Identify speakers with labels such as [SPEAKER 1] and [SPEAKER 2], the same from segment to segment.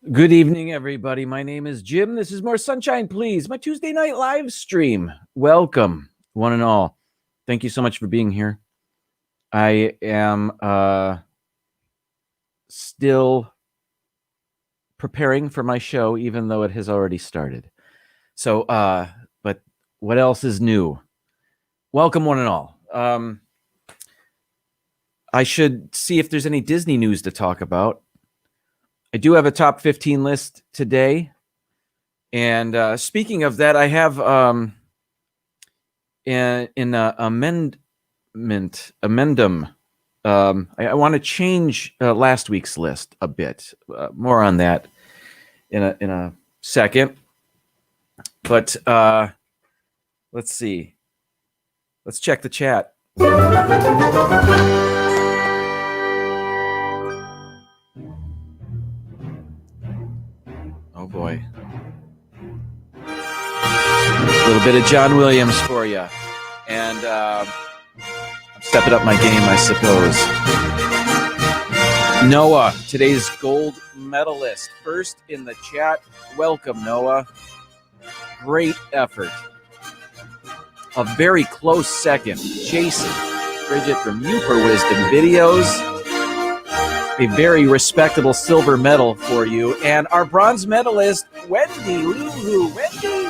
[SPEAKER 1] Good evening, everybody. My name is Jim. This is More Sunshine, Please, my Tuesday night live stream. Welcome, one and all. Thank you so much for being here. I am still preparing for my show, even though it has already started. So, but what else is new? Welcome, one and all. I should see if there's any Disney news to talk about. I do have a top 15 list today. And speaking of that, I have in amendum. I want to change last week's list a bit. More on that in a second. But let's see. Let's check the chat. Oh boy. A little bit of John Williams for you. And I'm stepping up my game, I suppose. Noah, today's gold medalist. First in the chat. Welcome, Noah. Great effort. A very close second. Jason, Bridget from You for Wisdom Videos. A very respectable silver medal for you. And our bronze medalist, Wendy Lulu. Wendy.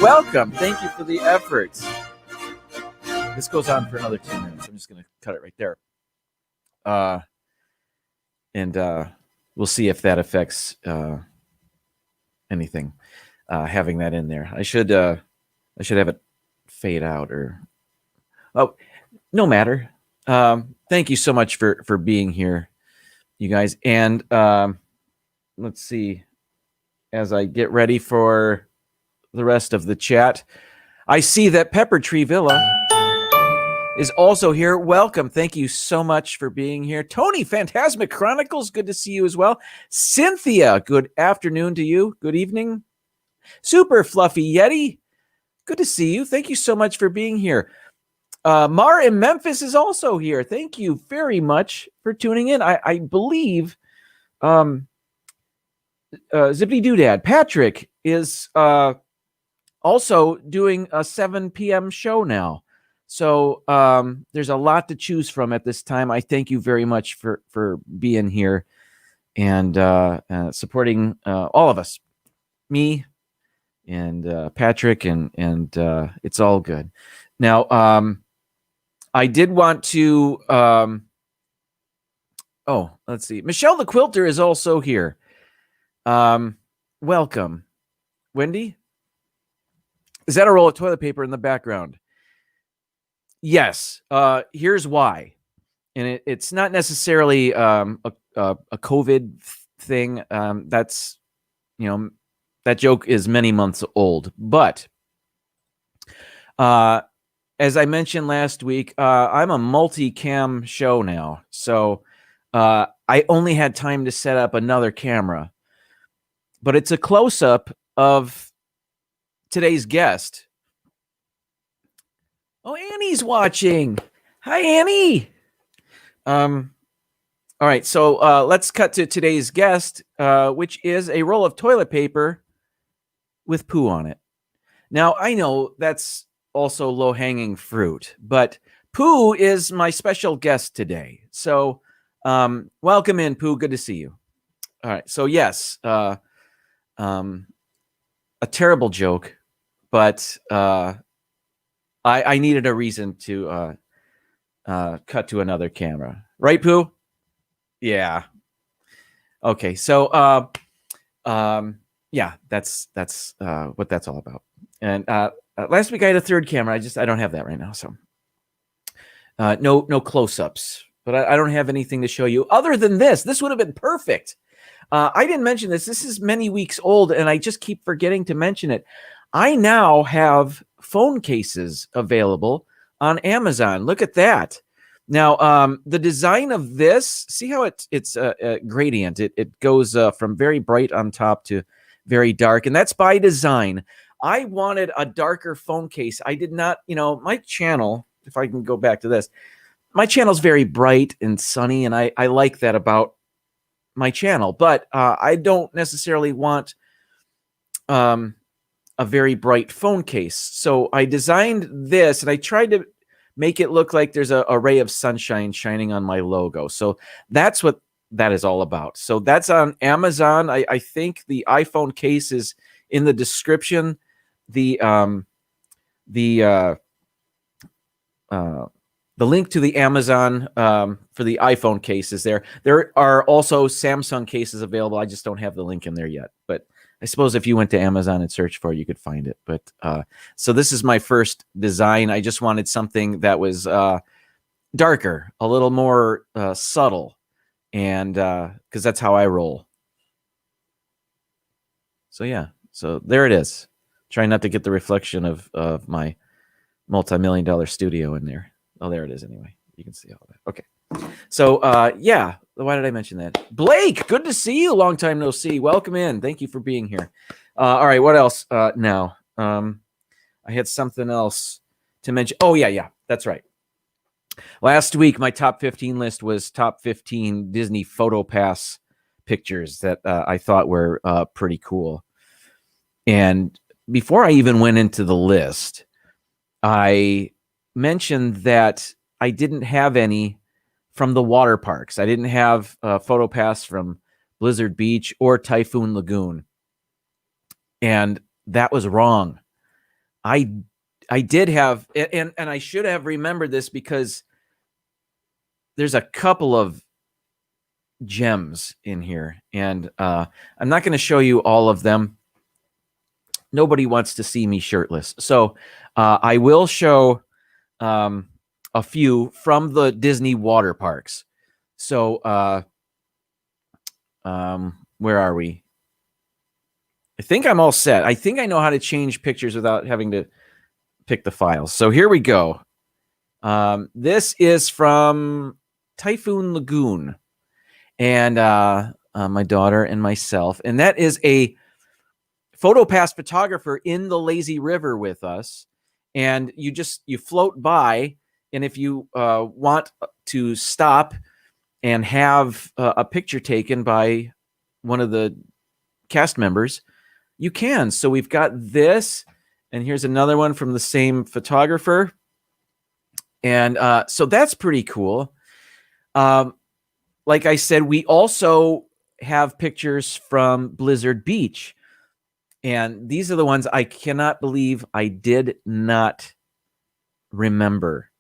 [SPEAKER 1] Welcome. Thank you for the efforts. This goes on for another 2 minutes. I'm just going to cut it right there. And we'll see if that affects anything. Having that in there, I should have it fade out or no matter. Thank you so much for being here, you guys. And let's see, as I get ready for the rest of the chat, I see that Pepper Tree Villa is also here. Welcome. Thank you so much for being here. Tony, Phantasmic Chronicles, good to see you as well. Cynthia, good afternoon to you. Good evening. Super Fluffy Yeti, good to see you. Thank you so much for being here. Mar in Memphis is also here. Thank you very much for tuning in. I believe Zippity Doodad, Patrick is also doing a 7 p.m. show now. So there's a lot to choose from at this time. I thank you very much for being here and supporting all of us, me and Patrick, and it's all good. Now, I did want to, let's see. Michelle the Quilter is also here. Welcome. Wendy? Is that a roll of toilet paper in the background? Yes. Here's why. And it's not necessarily a COVID thing. That's, that joke is many months old. But as I mentioned last week, I'm a multi-cam show now. So I only had time to set up another camera. But it's a close-up of today's guest. Oh, Annie's watching. Hi, Annie. All right, so let's cut to today's guest, which is a roll of toilet paper with poo on it. Now, I know that's also low-hanging fruit, but Pooh is my special guest today. So welcome in, Pooh. Good to see you. All right, so yes, a terrible joke, but I needed a reason to cut to another camera. Right, Pooh? Yeah. Okay, so yeah, that's what that's all about. And last week I had a third camera. I don't have that right now, so no close-ups. But I don't have anything to show you other than this. This would have been perfect. I didn't mention this. This is many weeks old, and I just keep forgetting to mention it. I now have phone cases available on Amazon. Look at that. Now, the design of this, see how it's a gradient. It goes from very bright on top to very dark, and that's by design. I wanted a darker phone case. I did not, my channel, if I can go back to this, my channel's very bright and sunny, and I like that about my channel, but I don't necessarily want a very bright phone case. So I designed this, and I tried to make it look like there's a ray of sunshine shining on my logo. So that's what that is all about. So that's on Amazon. I think the iPhone case is in the description. The link to the Amazon for the iPhone case is there. There are also Samsung cases available. I just don't have the link in there yet. But I suppose if you went to Amazon and searched for it, you could find it. But so this is my first design. I just wanted something that was darker, a little more subtle, and because that's how I roll. So yeah, so there it is. Trying not to get the reflection of my multi-million-dollar studio in there. Oh, there it is anyway. You can see all that. Okay. So, yeah. Why did I mention that? Blake, good to see you. Long time no see. Welcome in. Thank you for being here. All right. What else now? I had something else to mention. Oh, yeah. That's right. Last week, my top 15 list was top 15 Disney PhotoPass pictures that I thought were pretty cool. And before I even went into the list, I mentioned that I didn't have any from the water parks. I didn't have PhotoPass from Blizzard Beach or Typhoon Lagoon. And that was wrong. I did have, and I should have remembered this because there's a couple of gems in here. And I'm not going to show you all of them. Nobody wants to see me shirtless. So I will show a few from the Disney water parks. So where are we? I think I'm all set. I think I know how to change pictures without having to pick the files. So here we go. This is from Typhoon Lagoon, and my daughter and myself. And that is a PhotoPass photographer in the lazy river with us. And you float by. And if you want to stop and have a picture taken by one of the cast members, you can. So we've got this, and here's another one from the same photographer. And so that's pretty cool. Like I said, we also have pictures from Blizzard Beach. And these are the ones I cannot believe I did not remember.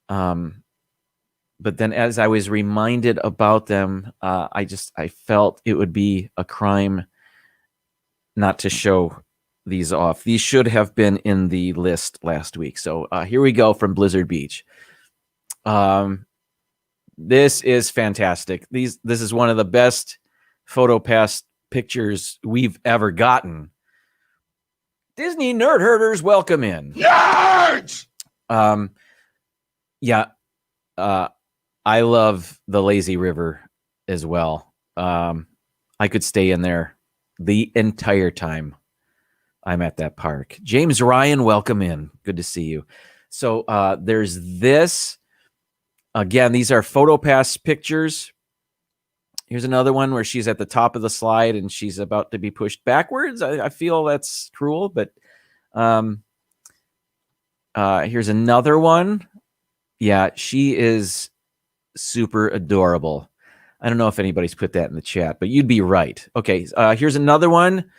[SPEAKER 1] But then as I was reminded about them, I felt it would be a crime not to show these off. These should have been in the list last week. So here we go from Blizzard Beach. This is fantastic. This is one of the best PhotoPass pictures we've ever gotten. Disney nerd herders, welcome in.
[SPEAKER 2] Nerds!
[SPEAKER 1] Yeah. I love the lazy river as well. I could stay in there the entire time I'm at that park. James Ryan, welcome in. Good to see you. So there's this. Again, these are PhotoPass pictures. Here's another one where she's at the top of the slide and she's about to be pushed backwards. I feel that's cruel, but here's another one. Yeah, she is super adorable. I don't know if anybody's put that in the chat, but you'd be right. Okay, here's another one.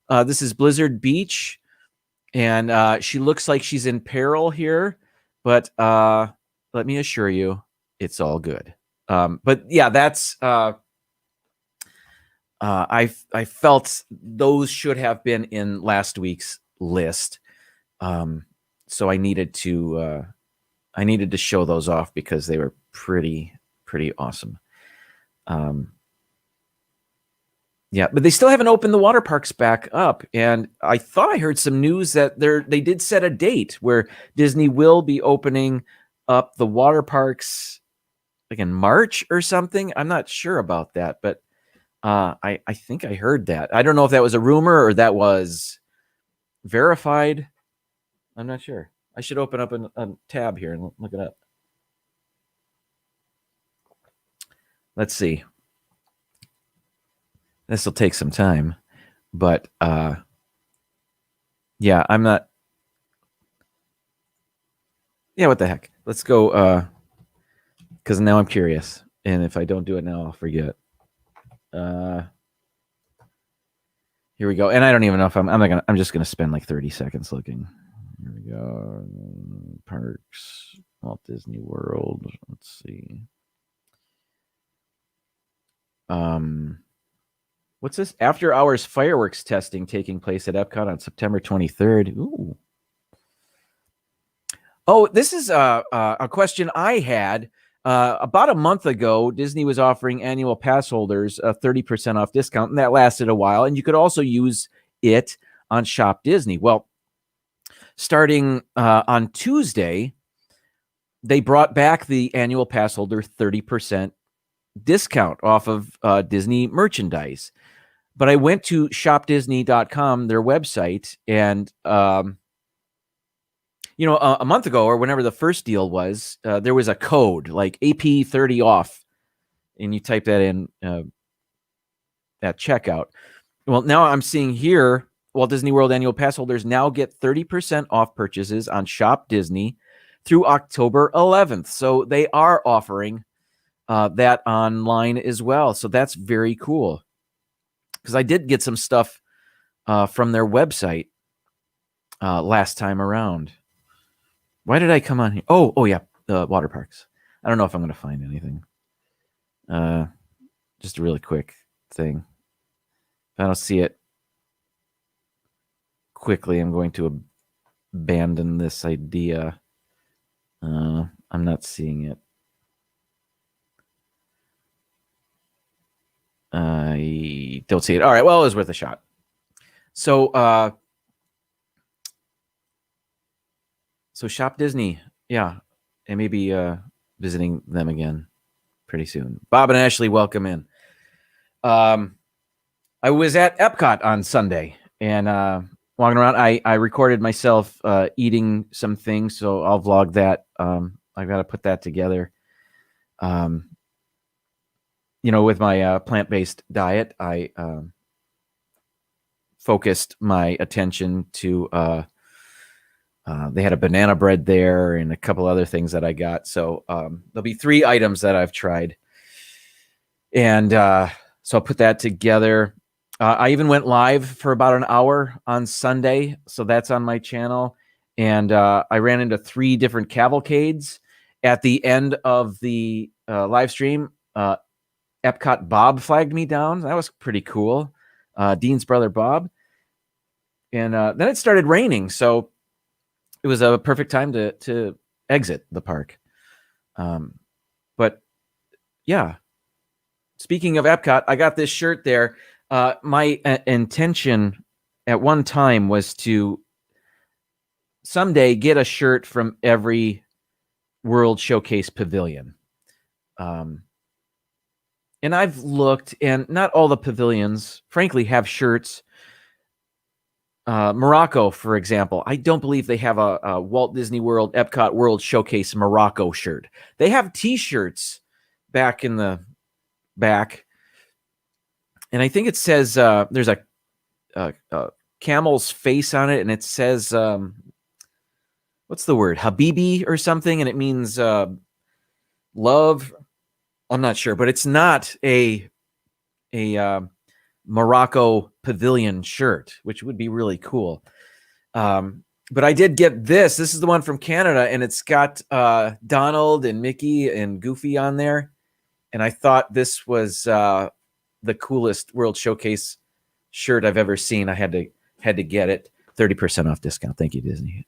[SPEAKER 1] This is Blizzard Beach, and she looks like she's in peril here, but let me assure you, it's all good. But yeah, that's I felt those should have been in last week's list, so I needed to show those off because they were pretty awesome. Yeah, but they still haven't opened the water parks back up. And I thought I heard some news that they did set a date where Disney will be opening up the water parks like in March or something. I'm not sure about that, but I think I heard that. I don't know if that was a rumor or that was verified. I'm not sure. I should open up a tab here and look it up. Let's see. This will take some time, but yeah, I'm not. Yeah, what the heck? Let's go because now I'm curious, and if I don't do it now, I'll forget. Here we go, and I don't even know if I'm just gonna spend like 30 seconds looking. Here we go. Parks, Walt Disney World. Let's see. What's this? After hours fireworks testing taking place at Epcot on September 23rd. Ooh. Oh, this is a question I had. About a month ago, Disney was offering annual pass holders a 30% off discount, and that lasted a while. And you could also use it on Shop Disney. Well, starting on Tuesday, they brought back the annual pass holder 30% discount off of Disney merchandise. But I went to shopdisney.com, their website, and a month ago or whenever the first deal was, there was a code like AP30 off, and you type that in at checkout. Well, now I'm seeing here, Walt Disney World annual pass holders now get 30% off purchases on Shop Disney through October 11th. So they are offering that online as well. So that's very cool. Because I did get some stuff from their website last time around. Why did I come on here? Oh yeah, the water parks. I don't know if I'm going to find anything. Just a really quick thing. If I don't see it quickly, I'm going to abandon this idea. I'm not seeing it. I don't see it. All right, well, it was worth a shot. So, Shop Disney, yeah, and maybe visiting them again pretty soon. Bob and Ashley, welcome in. I was at Epcot on Sunday and walking around. I recorded myself eating some things, so I'll vlog that. I've got to put that together. With my plant-based diet, I focused my attention to they had a banana bread there and a couple other things that I got. So there'll be 3 items that I've tried. And so I'll put that together. I even went live for about an hour on Sunday. So that's on my channel. And I ran into 3 different cavalcades. At the end of the live stream, Epcot Bob flagged me down. That was pretty cool. Dean's brother Bob. And then it started raining. So it was a perfect time to exit the park. But yeah, speaking of Epcot, I got this shirt there. My intention at one time was to someday get a shirt from every World Showcase pavilion. And I've looked, and not all the pavilions, frankly, have shirts. Morocco, for example, I don't believe they have a Walt Disney World Epcot World Showcase Morocco shirt. They have T-shirts back in the back, and I think it says there's a camel's face on it, and it says what's the word, Habibi or something, and it means love. I'm not sure, but it's not a Morocco pavilion shirt, which would be really cool. But I did get this. This is the one from Canada, and it's got Donald and Mickey and Goofy on there. And I thought this was the coolest World Showcase shirt I've ever seen. I had to get it. 30% off discount. Thank you, Disney.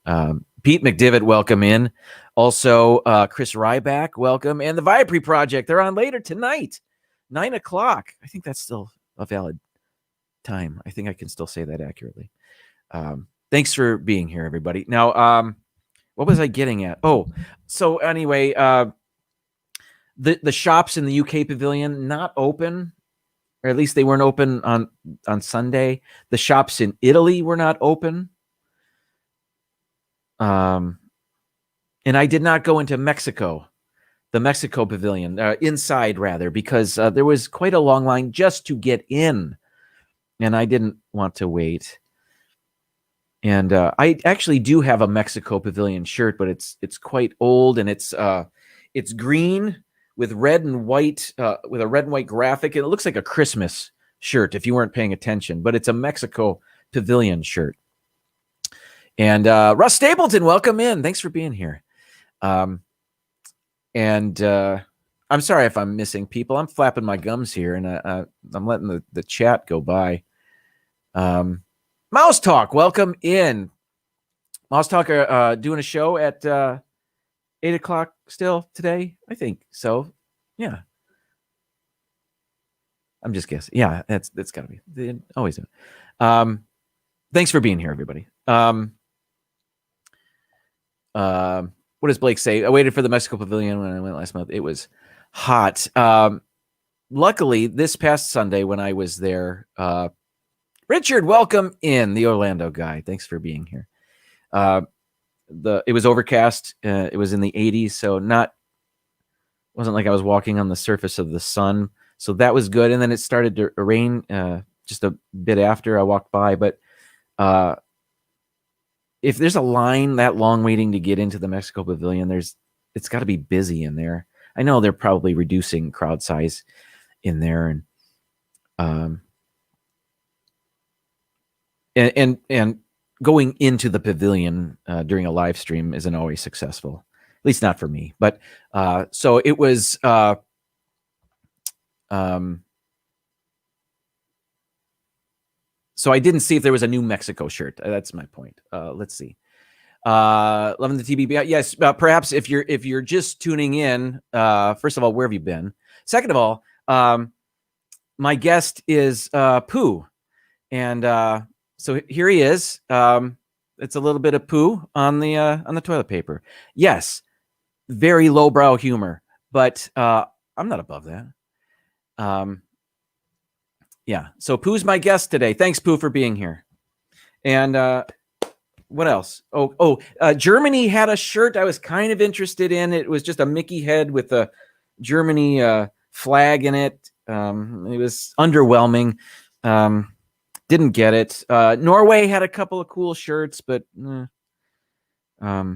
[SPEAKER 1] Pete McDivitt, welcome in. Also, Chris Ryback, welcome. And the Viapre Project, they're on later tonight, 9 o'clock. I think that's still a valid time. I think I can still say that accurately. Thanks for being here, everybody. Now, what was I getting at? Oh, so anyway, the shops in the UK pavilion not open, or at least they weren't open on Sunday. The shops in Italy were not open. And I did not go into Mexico, the Mexico pavilion, inside rather, because there was quite a long line just to get in and I didn't want to wait. And I actually do have a Mexico Pavilion shirt, but it's quite old, and it's green with red and white, with a red and white graphic, and it looks like a Christmas shirt if you weren't paying attention. But it's a Mexico Pavilion shirt. And Russ Stapleton, welcome in. Thanks for being here. And I'm sorry if I'm missing people. I'm flapping my gums here, and I'm letting the chat go by. Mouse Talk, welcome in. Mouse Talk are doing a show at 8 o'clock still today, I think. So, yeah. I'm just guessing. Yeah, that's got to be. They always do. Thanks for being here, everybody. What does Blake say? I waited for the Mexico Pavilion when I went last month. It was hot. Luckily, this past Sunday when I was there, Richard, welcome in, the Orlando guy. Thanks for being here. It was overcast. It was in the 80s, so wasn't like I was walking on the surface of the sun. So that was good. And then it started to rain just a bit after I walked by. But if there's a line that long waiting to get into the Mexico Pavilion, it's got to be busy in there. I know they're probably reducing crowd size in there, and going into the pavilion during a live stream isn't always successful, at least not for me. But so it was. So I didn't see if there was a new Mexico shirt. That's my point. Let's see. Loving the TBB. Yes, perhaps if you're just tuning in, first of all, where have you been? Second of all, my guest is Pooh, and so here he is. It's a little bit of Pooh on the toilet paper. Yes, very lowbrow humor, but I'm not above that. Yeah, so Pooh's my guest today. Thanks, Pooh, for being here. And what else? Germany had a shirt I was kind of interested in. It was just a Mickey head with a Germany flag in it. It was underwhelming. Didn't get it. Norway had a couple of cool shirts, but I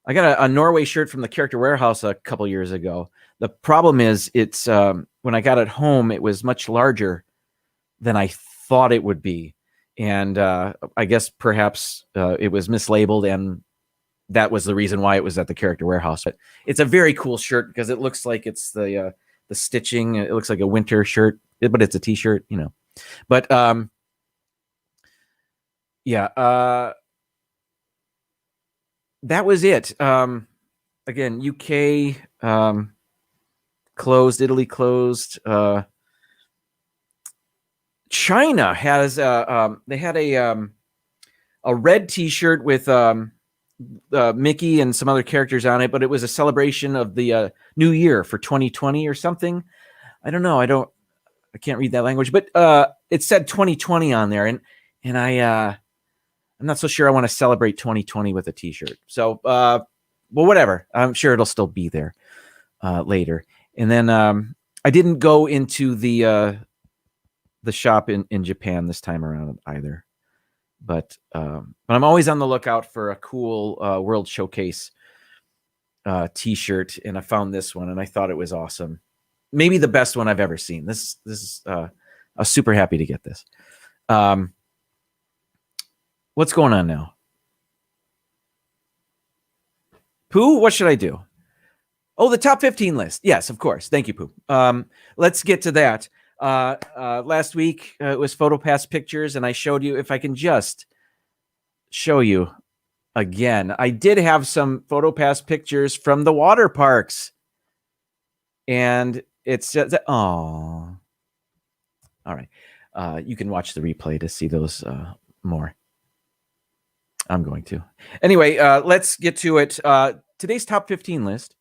[SPEAKER 1] got a Norway shirt from the Character Warehouse a couple years ago. The problem is it's when I got it home, it was much larger than I thought it would be. And I guess perhaps it was mislabeled, and that was the reason why it was at the Character Warehouse. But it's a very cool shirt because it looks like it's the stitching. It looks like a winter shirt, but it's a t-shirt, you know. But yeah, that was it. Again, UK closed, Italy closed. China has they had a red T-shirt with Mickey and some other characters on it, but it was a celebration of the New Year for 2020 or something. I don't know. I can't read that language, but it said 2020 on there, and I'm not so sure I want to celebrate 2020 with a T-shirt. So, well, whatever. I'm sure it'll still be there later. And then I didn't go into the shop in Japan this time around either, but I'm always on the lookout for a cool World Showcase T-shirt, and I found this one, and I thought it was awesome. Maybe the best one I've ever seen. This is I was super happy to get this. What's going on now? Pooh, what should I do? Oh, the top 15 list. Yes, of course. Thank you, Pooh. Let's get to that. Last week it was PhotoPass pictures, and I showed you, if I can just show you again, I did have some PhotoPass pictures from the water parks, and it's just, oh, all right. You can watch the replay to see those more. I'm going to. Anyway, let's get to it. Today's top 15 list.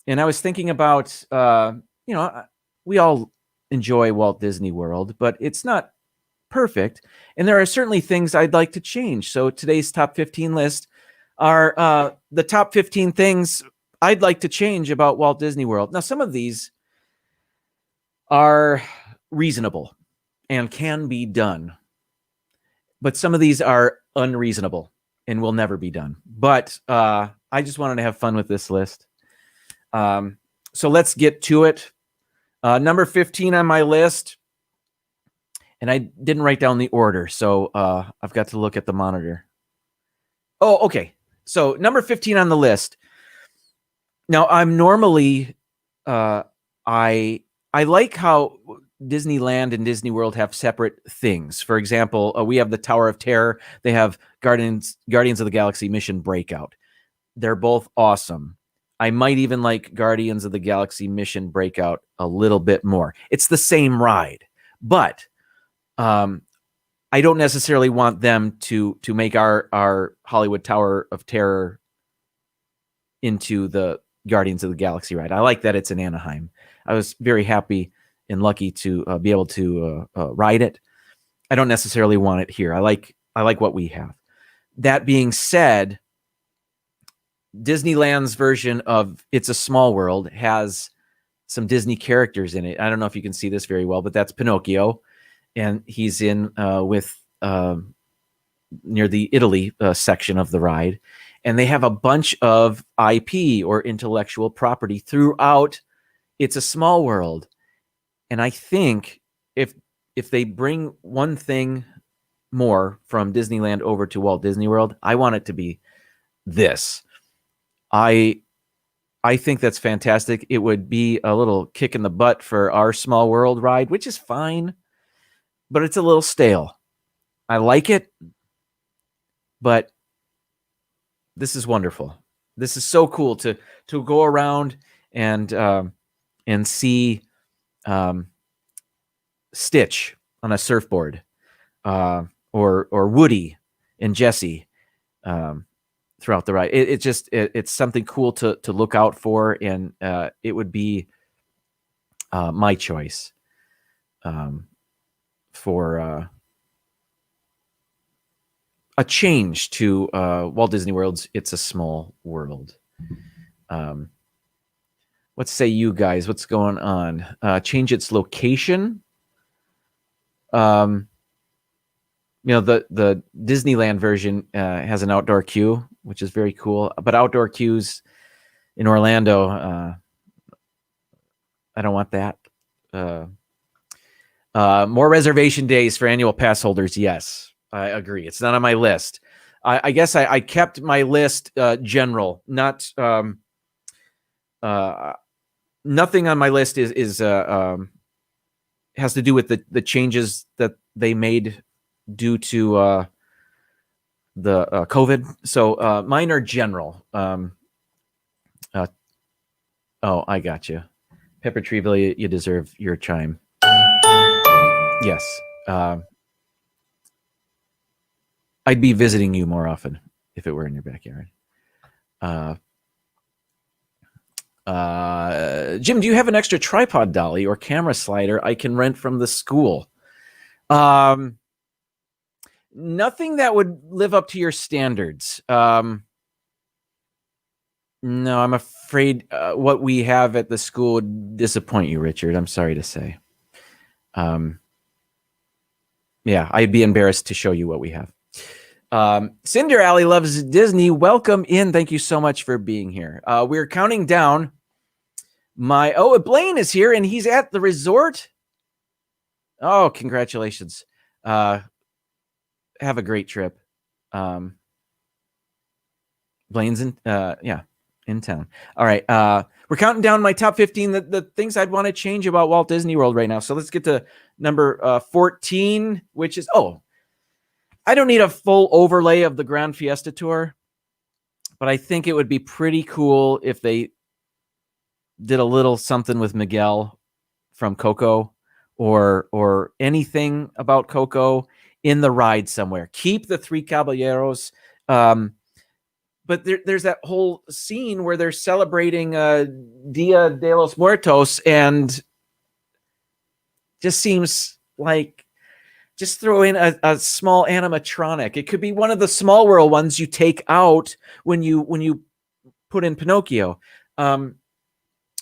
[SPEAKER 1] And I was thinking about, we all enjoy Walt Disney World, but it's not perfect. And there are certainly things I'd like to change. So today's top 15 list are the top 15 things I'd like to change about Walt Disney World. Now, some of these are reasonable. and can be done. But some of these are unreasonable and will never be done. But I just wanted to have fun with this list. So let's get to it. Number 15 on my list, and I didn't write down the order, so I've got to look at the monitor. Oh, okay. So number 15 on the list. Now, I'm normally, I like how Disneyland and Disney World have separate things. For example, we have the Tower of Terror. They have Guardians of the Galaxy Mission Breakout. They're both awesome. I might even like Guardians of the Galaxy Mission Breakout a little bit more. It's the same ride, but I don't necessarily want them to make our Hollywood Tower of Terror into the Guardians of the Galaxy ride. I like that it's in Anaheim. I was very happy and lucky to be able to ride it. I don't necessarily want it here. I like what we have. That being said, Disneyland's version of It's a Small World has some Disney characters in it. I don't know if you can see this very well, but that's Pinocchio, and he's in with near the Italy section of the ride, and they have a bunch of IP or intellectual property throughout It's a Small World. And I think if they bring one thing more from Disneyland over to Walt Disney World, I want it to be this. I think that's fantastic. It would be a little kick in the butt for our Small World ride, which is fine, but it's a little stale. I like it, but this is wonderful. This is so cool to go around and see Stitch on a surfboard, or Woody and Jessie throughout the ride. It's something cool to look out for, and it would be my choice for a change to Walt Disney World's It's a Small World. What say you guys? What's going on? Change its location. The Disneyland version has an outdoor queue, which is very cool. But outdoor queues in Orlando, I don't want that. More reservation days for annual pass holders. Yes, I agree. It's not on my list. I guess I kept my list general, not nothing on my list is has to do with the changes that they made due to the COVID. So mine are general. Oh, I got you. Pepper Treeville, you deserve your chime. Yes. I'd be visiting you more often if it were in your backyard. Jim, do you have an extra tripod dolly or camera slider I can rent from the school? Nothing that would live up to your standards. No, I'm afraid what we have at the school would disappoint you, Richard. I'm sorry to say. Yeah, I'd be embarrassed to show you what we have. Cinder Alley loves Disney. Welcome in. Thank you so much for being here. We're counting down. Blaine is here and he's at the resort. Oh, congratulations. Have a great trip. Blaine's in town. All right. We're counting down my top 15, the things I'd want to change about Walt Disney World right now. So let's get to number 14, which is, I don't need a full overlay of the Grand Fiesta Tour, but I think it would be pretty cool if they did a little something with Miguel from Coco or anything about Coco in the ride somewhere. Keep the Three Caballeros. But there's that whole scene where they're celebrating Dia de los Muertos, and just seems like just throw in a small animatronic. It could be one of the Small World ones you take out when you put in Pinocchio.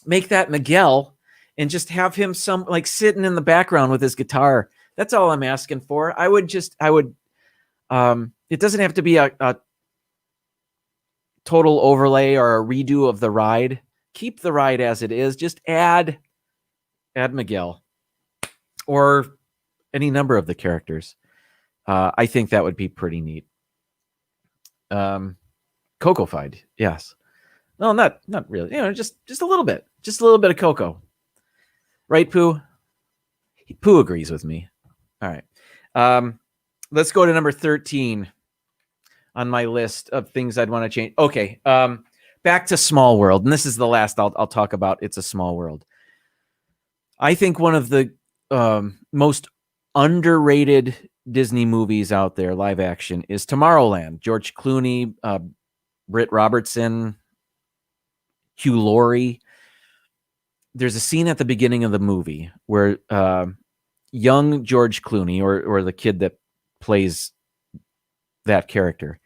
[SPEAKER 1] Make that Miguel and just have him sitting in the background with his guitar That's all I'm asking for. I would it doesn't have to be a total overlay or a redo of the ride. Keep the ride as it is. Just add Miguel or any number of the characters. I think that would be pretty neat. Coco-fied, yes. No, not really. Just a little bit. Just a little bit of Coco. Right, Pooh? Pooh agrees with me. All right. Let's go to number 13 on my list of things I'd want to change. Okay. Back to Small World. And this is the last I'll talk about. It's a Small World. I think one of the most underrated Disney movies out there, live action, is Tomorrowland. George Clooney, Britt Robertson, Hugh Laurie. There's a scene at the beginning of the movie where young George Clooney, or the kid that plays that character,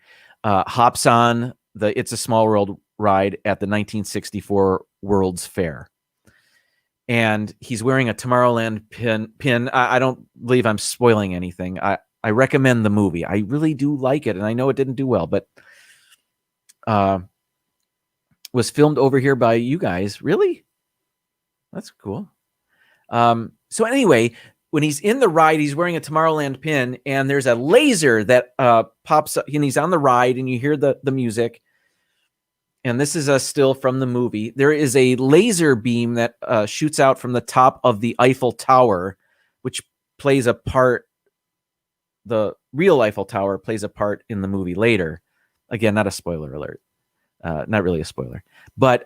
[SPEAKER 1] hops on the It's a Small World ride at the 1964 World's Fair. And he's wearing a Tomorrowland pin. I don't believe I'm spoiling anything. I recommend the movie. I really do like it. And I know it didn't do well, but was filmed over here by you guys. Really? That's cool. So anyway, when he's in the ride, he's wearing a Tomorrowland pin, and there's a laser that pops up, and he's on the ride, and you hear the music. And this is a still from the movie. There is a laser beam that shoots out from the top of the Eiffel Tower, which plays a part. The real Eiffel Tower plays a part in the movie later. Again, not a spoiler alert. Not really a spoiler. But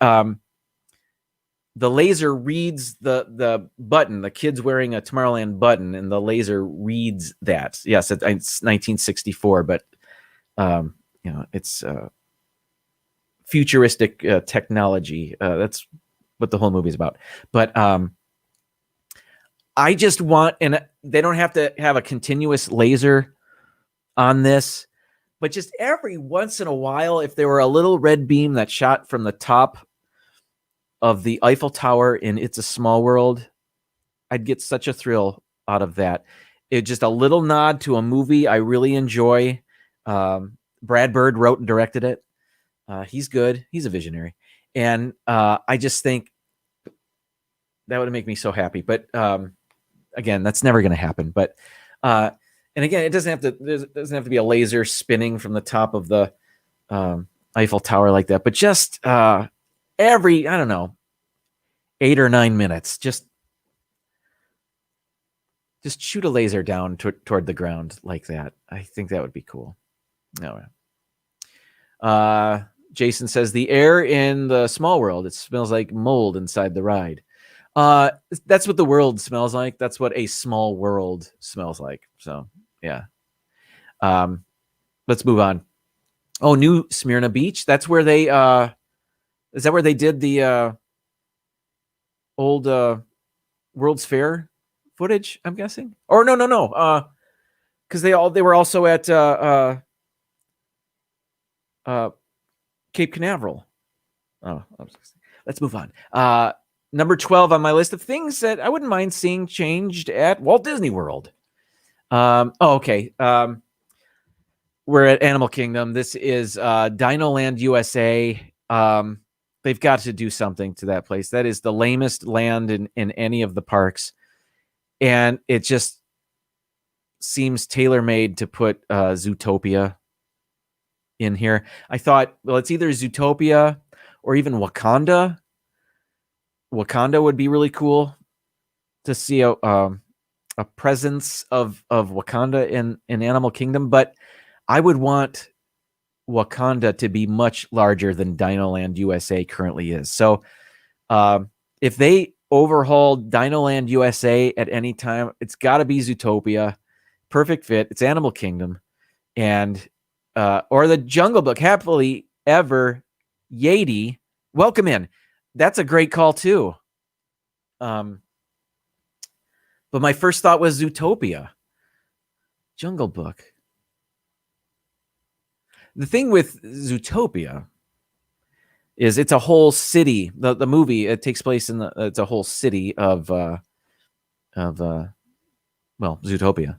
[SPEAKER 1] the laser reads the button. The kid's wearing a Tomorrowland button, and the laser reads that. Yes, it's 1964, but it's futuristic technology. That's what the whole movie is about. But I just want, and they don't have to have a continuous laser on this, but just every once in a while, if there were a little red beam that shot from the top of the Eiffel Tower in It's a Small World, I'd get such a thrill out of that. It's just a little nod to a movie I really enjoy. Brad Bird wrote and directed it. He's good. He's a visionary. And I just think that would make me so happy. But again, that's never going to happen. But and again, it doesn't have to be a laser spinning from the top of the Eiffel Tower like that. But just every, I don't know, 8 or 9 minutes, just shoot a laser down toward the ground like that. I think that would be cool. No. Jason says the air in the Small World, it smells like mold inside the ride. That's what the world smells like. That's what a small world smells like. So yeah. Let's move on. Oh, New Smyrna Beach. That's where they is that where they did the old World's Fair footage, I'm guessing? Or no. Because they were also at Cape Canaveral. Oh, let's move on. Number 12 on my list of things that I wouldn't mind seeing changed at Walt Disney World. Okay. We're at Animal Kingdom. This is Dinoland USA. They've got to do something to that place. That is the lamest land in any of the parks. And it just seems tailor-made to put Zootopia in here. I thought, well, it's either Zootopia or even Wakanda. Wakanda would be really cool to see a presence of Wakanda in Animal Kingdom, but I would want Wakanda to be much larger than Dinoland USA currently is. So if they overhauled Dinoland USA at any time, it's got to be Zootopia. Perfect fit. It's Animal Kingdom. And or the Jungle Book. Happily Ever Yeti. Welcome in. That's a great call too. But my first thought was Zootopia. Jungle Book. The thing with Zootopia is it's a whole city. The movie, it takes place in it's a whole city of well, Zootopia,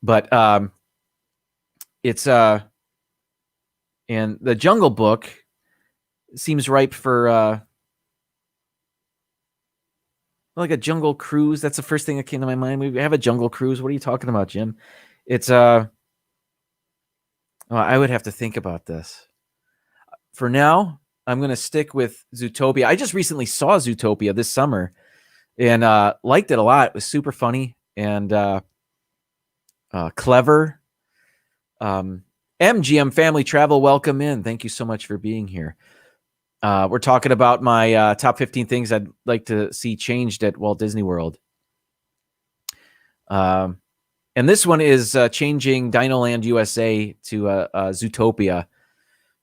[SPEAKER 1] but it's and the Jungle Book seems ripe for like a Jungle Cruise. That's the first thing that came to my mind. We have a Jungle Cruise. What are you talking about, Jim? It's well, I would have to think about this. For now, I'm going to stick with Zootopia. I just recently saw Zootopia this summer and liked it a lot. It was super funny and clever. MGM Family Travel, welcome in. Thank you so much for being here. We're talking about my top 15 things I'd like to see changed at Walt Disney World. And this one is changing Dinoland USA to Zootopia.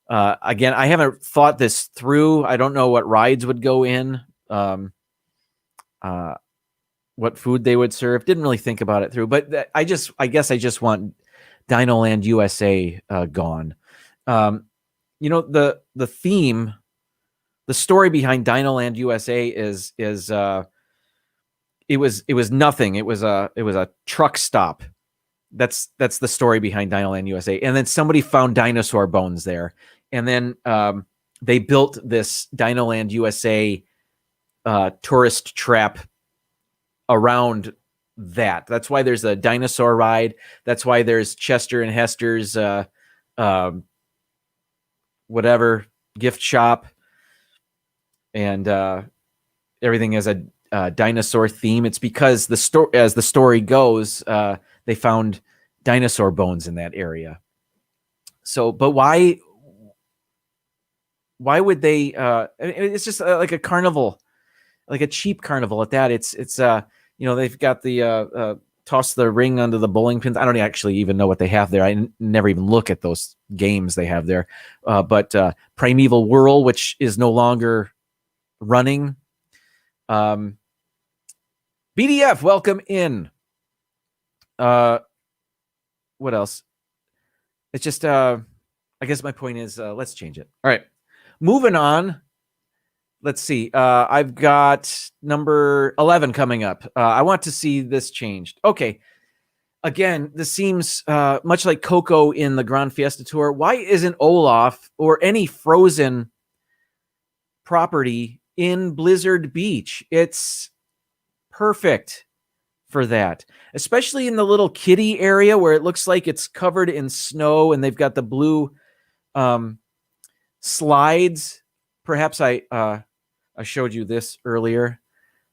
[SPEAKER 1] Again, I haven't thought this through. I don't know what rides would go in, what food they would serve. Didn't really think about it through, but I guess I just want Dinoland USA gone. The theme, the story behind Dinoland USA is it was nothing. It was a truck stop. That's the story behind Dinoland USA. And then somebody found dinosaur bones there. And then they built this Dinoland USA tourist trap around that. That's why there's a dinosaur ride. That's why there's Chester and Hester's whatever gift shop. And everything has a dinosaur theme. It's because as the story goes, they found dinosaur bones in that area. So, but why would they? It's just like a carnival, like a cheap carnival at that. It's they've got the toss the ring under the bowling pins. I don't actually even know what they have there. I never even look at those games they have there. But Primeval Whirl, which is no longer running. BDF, welcome in. What else? It's just I guess my point is let's change it. All right. Moving on. Let's see. I've got number 11 coming up. I want to see this changed. Okay. Again, this seems much like Coco in the Grand Fiesta Tour. Why isn't Olaf or any Frozen property in Blizzard Beach? It's perfect for that, especially in the little kiddie area where it looks like it's covered in snow and they've got the blue slides. Perhaps I showed you this earlier.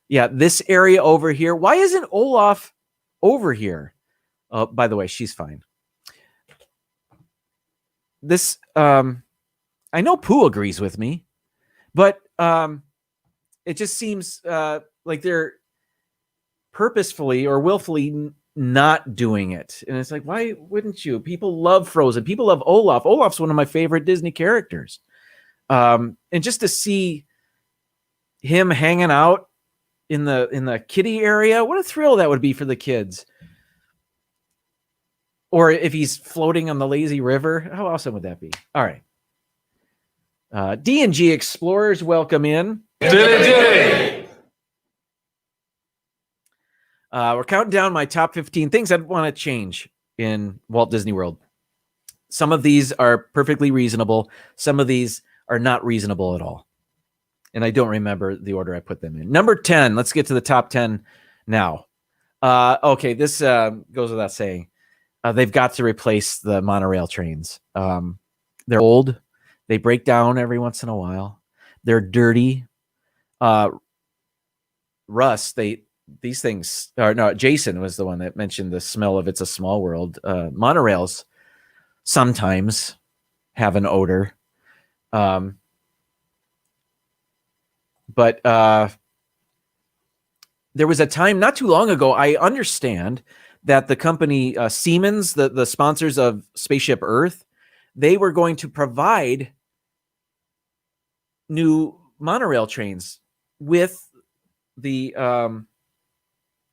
[SPEAKER 1] Yeah, this area over here. Why isn't Olaf over here? By the way, she's fine. This I know Pooh agrees with me, but it just seems like they're purposefully or willfully not doing it. And it's like, why wouldn't you? People love Frozen. People love Olaf. Olaf's one of my favorite Disney characters. And just to see him hanging out in the kiddie area, what a thrill that would be for the kids. Or if he's floating on the lazy river, how awesome would that be? All right. D&G Explorers, welcome in. We're counting down my top 15 things I'd want to change in Walt Disney World. Some of these are perfectly reasonable. Some of these are not reasonable at all. And I don't remember the order I put them in. Number 10, let's get to the top 10 now. Okay, this goes without saying. They've got to replace the monorail trains. They're old. They break down every once in a while. They're dirty. Russ, these things, or no, Jason was the one that mentioned the smell of It's a Small World. Monorails sometimes have an odor. But there was a time not too long ago, I understand that the company Siemens, the sponsors of Spaceship Earth, they were going to provide new monorail trains with the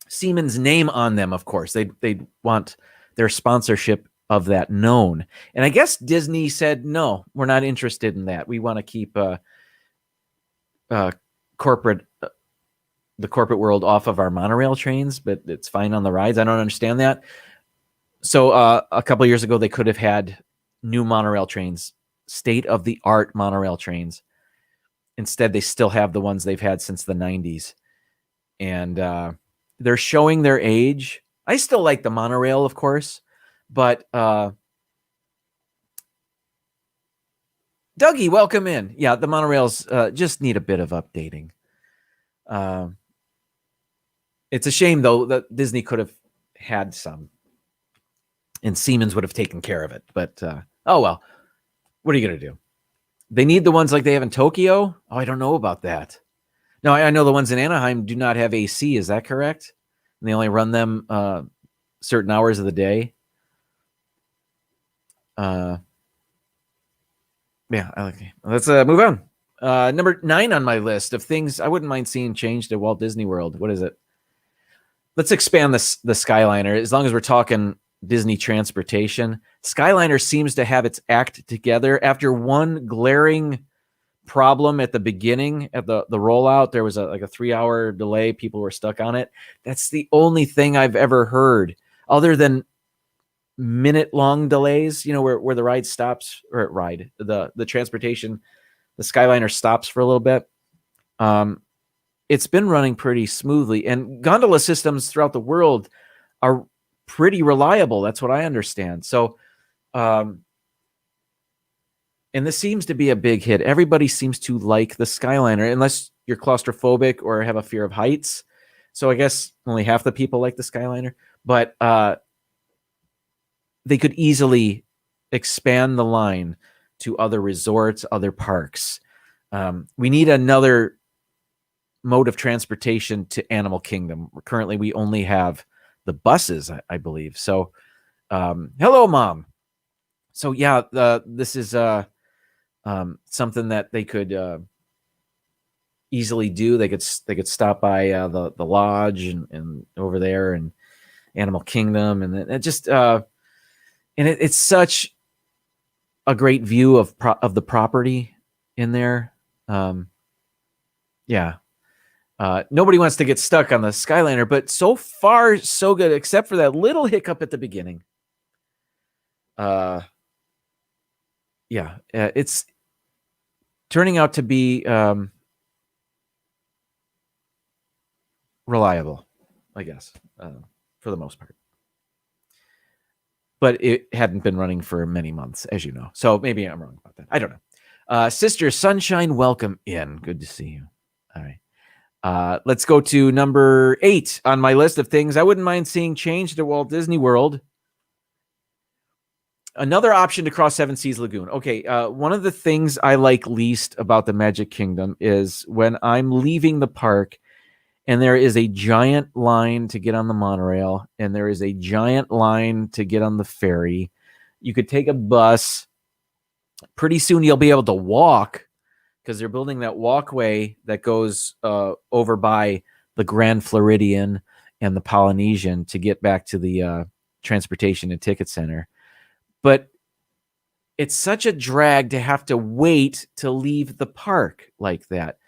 [SPEAKER 1] Siemens name on them. Of course, they want their sponsorship of that known. And I guess Disney said, no, we're not interested in that. We want to keep corporate the corporate world off of our monorail trains, but it's fine on the rides. I don't understand that. So a couple of years ago, they could have had new monorail trains, state-of-the-art monorail trains. Instead, they still have the ones they've had since the 90s. And they're showing their age. I still like the monorail, of course, but Dougie, welcome in. Yeah, the monorails just need a bit of updating. It's a shame, though, that Disney could have had some, and Siemens would have taken care of it. But, oh, well, what are you going to do? They need the ones like they have in Tokyo? Oh, I don't know about that. No, I know the ones in Anaheim do not have AC. Is that correct? And they only run them certain hours of the day. Yeah, okay. Let's move on. Number 9 on my list of things I wouldn't mind seeing changed at Walt Disney World. What is it? Let's expand the Skyliner. As long as we're talking Disney transportation, Skyliner seems to have its act together after one glaring problem at the beginning at the rollout. There was a 3-hour delay. People were stuck on it. That's the only thing I've ever heard, other than minute-long delays, where the ride stops, or the transportation, the Skyliner stops for a little bit. It's been running pretty smoothly, and gondola systems throughout the world are pretty reliable. That's what I understand. So, and this seems to be a big hit. Everybody seems to like the Skyliner, unless you're claustrophobic or have a fear of heights. So I guess only half the people like the Skyliner, but they could easily expand the line to other resorts, other parks. We need another mode of transportation to Animal Kingdom. Currently, we only have the buses, I believe. So, hello, Mom. So yeah, this is something that they could easily do. They could stop by the lodge and over there and Animal Kingdom, and it just it's such a great view of the property in there. Yeah. Nobody wants to get stuck on the Skyliner, but so far so good, except for that little hiccup at the beginning. It's turning out to be reliable, I guess, for the most part. But it hadn't been running for many months, as you know. So maybe I'm wrong about that. I don't know. Sister Sunshine, welcome in. Good to see you. All right. Let's go to number 8 on my list of things I wouldn't mind seeing changed at Walt Disney World. Another option to cross Seven Seas Lagoon. Okay, one of the things I like least about the Magic Kingdom is when I'm leaving the park and there is a giant line to get on the monorail and there is a giant line to get on the ferry. You could take a bus. Pretty soon you'll be able to walk, because they're building that walkway that goes over by the Grand Floridian and the Polynesian to get back to the transportation and ticket center. But it's such a drag to have to wait to leave the park like that.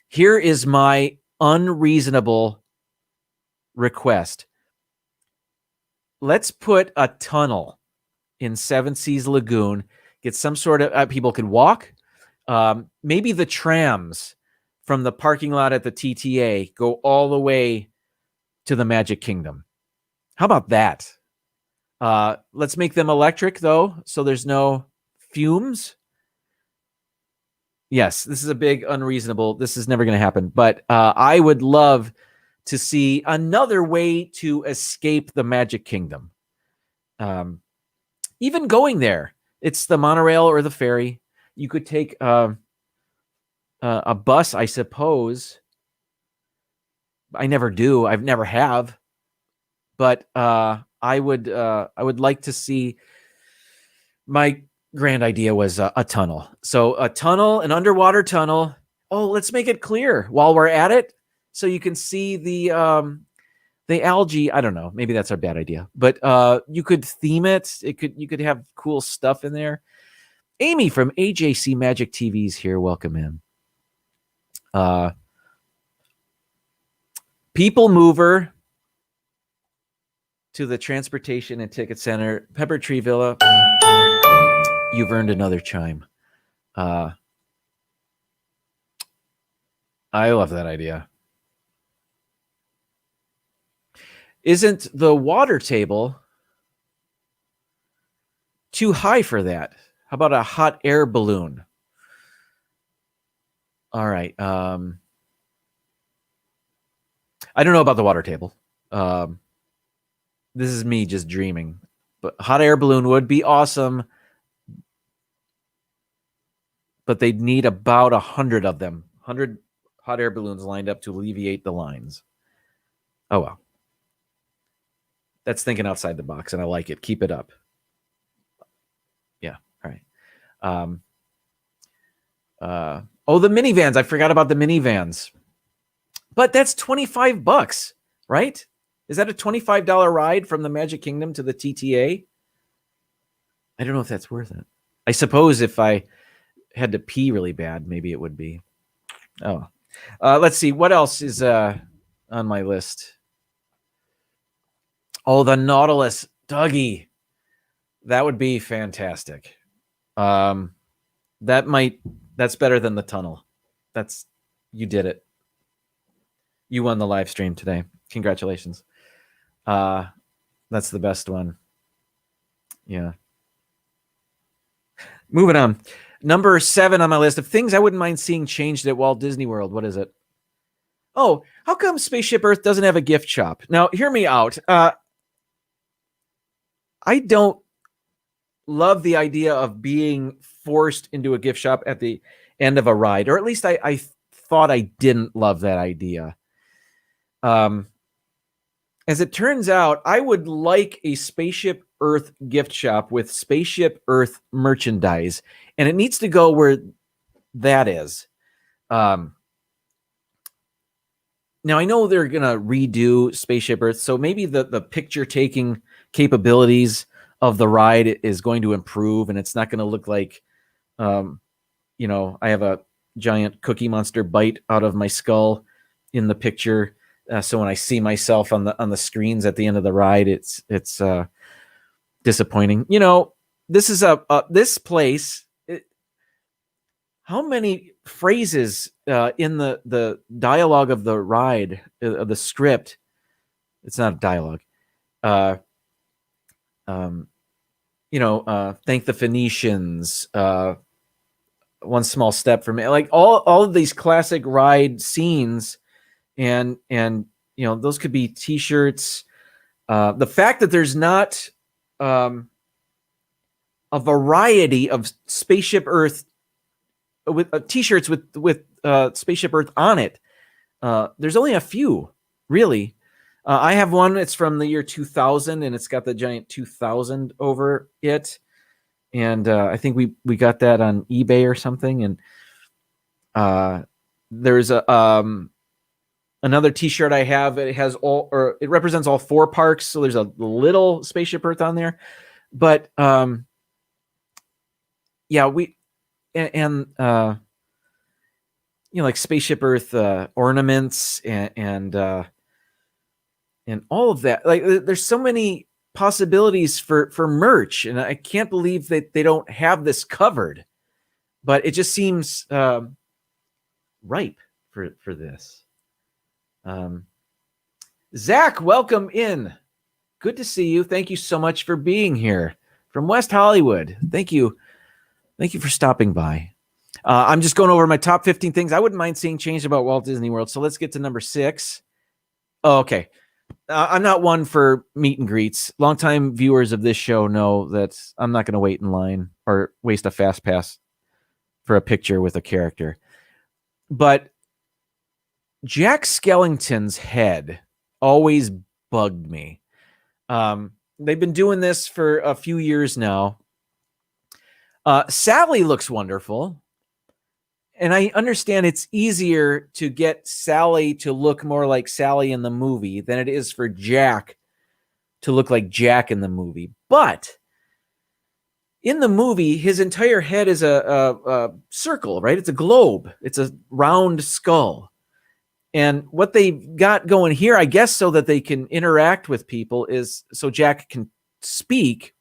[SPEAKER 1] Here is my unreasonable request. Let's put a tunnel in Seven Seas Lagoon. Get some sort of people could walk. Maybe the trams from the parking lot at the TTA go all the way to the Magic Kingdom. How about that? Let's make them electric, though, so there's no fumes. Yes, this is a big unreasonable. This is never going to happen. But I would love to see another way to escape the Magic Kingdom. Even going there, it's the monorail or the ferry. You could take a bus, I suppose. I never do. I've never have. But I would like to see. My grand idea was a tunnel. So a tunnel, an underwater tunnel. Oh, let's make it clear while we're at it, so you can see the algae. I don't know. Maybe that's a bad idea, but you could theme it. You could have cool stuff in there. Amy from AJC Magic TV's here. Welcome in. People Mover to the Transportation and Ticket Center, Pepper Tree Villa. You've earned another chime. I love that idea. Isn't the water table too high for that? How about a hot air balloon? All right. I don't know about the water table. This is me just dreaming. But hot air balloon would be awesome. But they'd need about 100 of them. 100 hot air balloons lined up to alleviate the lines. Oh, well. That's thinking outside the box, and I like it. Keep it up. Yeah. All right. The minivans. I forgot about the minivans. But that's $25, right? Is that a $25 ride from the Magic Kingdom to the TTA? I don't know if that's worth it. I suppose if I had to pee really bad, maybe it would be. Oh. Let's see. What else is on my list? Oh, the Nautilus. Dougie. That would be fantastic. That's better than the tunnel. You did it. You won the live stream today. Congratulations. That's the best one. Yeah. Moving on. Number 7 on my list of things I wouldn't mind seeing changed at Walt Disney World. What is it? Oh, how come Spaceship Earth doesn't have a gift shop? Now, hear me out. I don't love the idea of being forced into a gift shop at the end of a ride, or at least I thought I didn't love that idea. As it turns out, I would like a Spaceship Earth gift shop with Spaceship Earth merchandise, and it needs to go where that is. Now, I know they're going to redo Spaceship Earth, so maybe the picture-taking capabilities of the ride is going to improve, and it's not going to look like, I have a giant Cookie Monster bite out of my skull in the picture. So when I see myself on the screens at the end of the ride, it's disappointing. This is this place. How many phrases in the dialogue of the ride of the script? It's not a dialogue. Thank the Phoenicians. One small step for me. Like all of these classic ride scenes. And those could be T-shirts. The fact that there's not a variety of Spaceship Earth with T-shirts with Spaceship Earth on it. There's only a few, really. I have one. It's from the year 2000, and it's got the giant 2000 over it. And I think we got that on eBay or something. And there's another T-shirt I have. It has it represents all 4 parks. So there's a little Spaceship Earth on there, but like Spaceship Earth ornaments and all of that. Like there's so many possibilities for merch, and I can't believe that they don't have this covered. But it just seems ripe for this. Zach, welcome in. Good to see you. Thank you so much for being here from West Hollywood. Thank you for stopping by. I'm just going over my top 15 things I wouldn't mind seeing changed about Walt Disney World. So let's get to number 6. Oh, okay. I'm not one for meet and greets. Longtime viewers of this show know that I'm not going to wait in line or waste a fast pass for a picture with a character. But Jack Skellington's head always bugged me. They've been doing this for a few years now. Sally looks wonderful. And I understand it's easier to get Sally to look more like Sally in the movie than it is for Jack to look like Jack in the movie. But in the movie, his entire head is a circle, right? It's a globe. It's a round skull. And what they've got going here, I guess, so that they can interact with people, is so Jack can speak.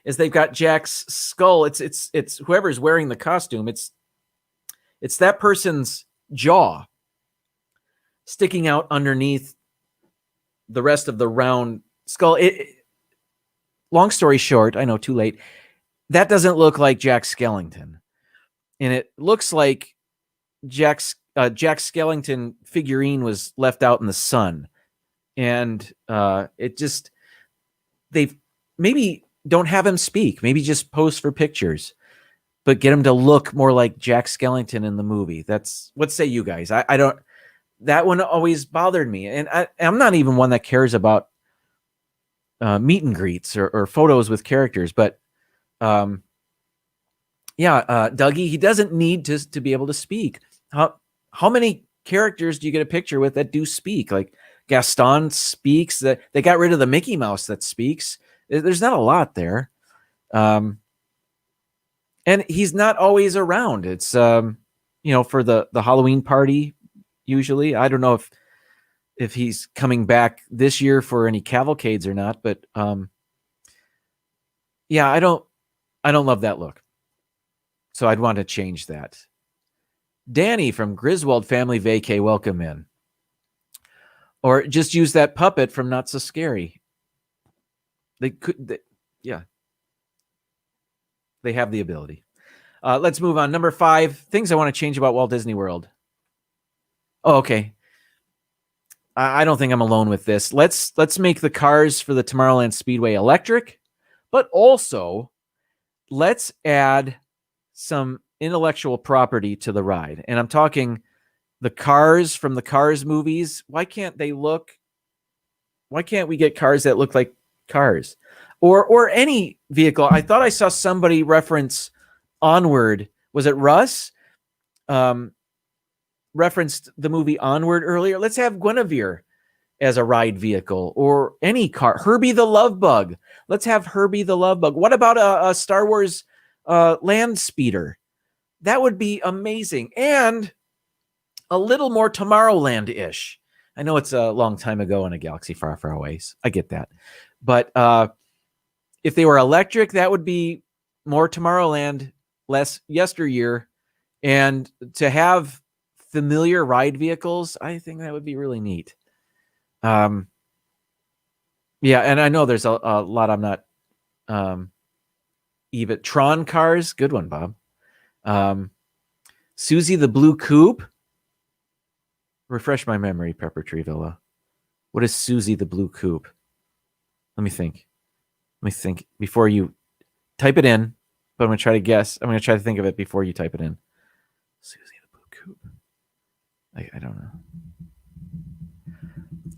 [SPEAKER 1] Is they've got Jack's skull. It's whoever's wearing the costume. It's that person's jaw sticking out underneath the rest of the round skull. Long story short, I know, too late. That doesn't look like Jack Skellington, and it looks like Jack Skellington figurine was left out in the sun, and it just they maybe don't have him speak, maybe just pose for pictures, but get him to look more like Jack Skellington in the movie. That's what say you guys? I don't. That one always bothered me, and I'm not even one that cares about meet and greets or photos with characters, but Dougie, he doesn't need to be able to speak. How many characters do you get a picture with that do speak? Like Gaston speaks. That they got rid of the Mickey Mouse that speaks. There's not a lot there, and he's not always around. It's for the Halloween party. Usually, I don't know if he's coming back this year for any cavalcades or not, but I don't love that look. So I'd want to change that. Danny from Griswold Family Vacay, welcome in. Or just use that puppet from Not So Scary. They have the ability. Let's move on. Number 5, things I want to change about Walt Disney World. Oh, okay. I don't think I'm alone with this. Let's make the cars for the Tomorrowland Speedway electric, but also let's add some intellectual property to the ride. And I'm talking the cars from the Cars movies. Why can't we get cars that look like cars? Or any vehicle? I thought I saw somebody reference Onward. Was it Russ? Referenced the movie Onward earlier. Let's have Guinevere as a ride vehicle, or any car. Herbie the Love Bug. Let's have Herbie the Love Bug. What about a Star Wars land speeder? That would be amazing. And a little more Tomorrowland-ish. I know it's a long time ago in a galaxy far, far away. I get that. But if they were electric, that would be more Tomorrowland, less yesteryear. And to have familiar ride vehicles, I think that would be really neat. And I know there's a lot I'm not even. Tron cars, good one, Bob. Susie the Blue Coupe. Refresh my memory, Pepper Tree Villa. What is Susie the Blue Coupe? Let me think before you type it in, but I'm going to try to guess. I'm going to try to think of it before you type it in. Susie the Blue Coupe. I don't know.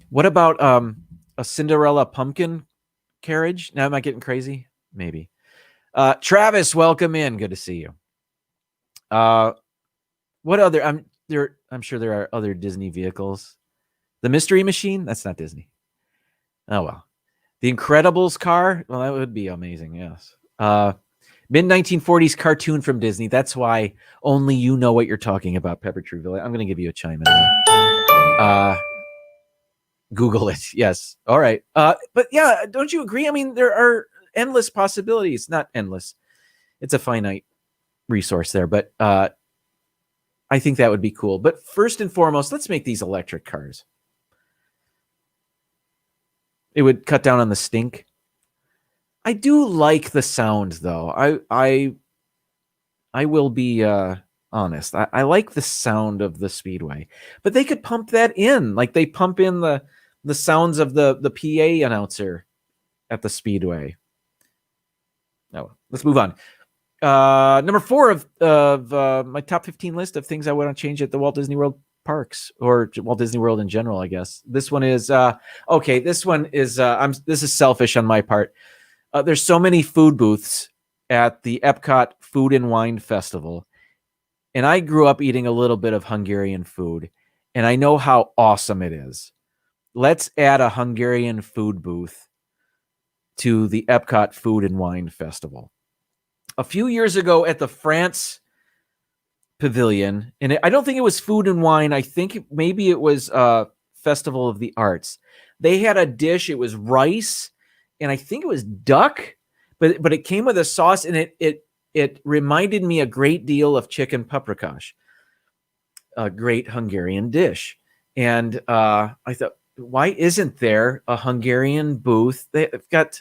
[SPEAKER 1] What about a Cinderella pumpkin carriage? Now, am I getting crazy? Maybe. Travis, welcome in. Good to see you. What other? I'm sure there are other Disney vehicles. The Mystery Machine? That's not Disney. Oh well. The Incredibles car? Well, that would be amazing. Yes. Mid-1940s cartoon from Disney. That's why only you know what you're talking about, Pepper Tree Villa. I'm going to give you a chime in. Google it. Yes. All right. But yeah, don't you agree? I mean, there are endless possibilities. Not endless. It's a finite resource there, but I think that would be cool. But first and foremost, let's make these electric cars. It would cut down on the stink. I do like the sound, though. I will be honest. I like the sound of the Speedway, but they could pump that in, like they pump in the sounds of the PA announcer at the Speedway. No, let's move on. Number 4 of my top 15 list of things I want to change at the Walt Disney World parks, or Walt Disney World in general, I guess. This one is okay. This one is this is selfish on my part. There's so many food booths at the Epcot Food and Wine Festival, and I grew up eating a little bit of Hungarian food, and I know how awesome it is. Let's add a Hungarian food booth to the Epcot Food and Wine Festival. A few years ago at the France pavilion, and I don't think it was food and wine. I think maybe it was Festival of the Arts. They had a dish. It was rice, and I think it was duck, but it came with a sauce, and it reminded me a great deal of chicken paprikash, a great Hungarian dish. And I thought, why isn't there a Hungarian booth? They've got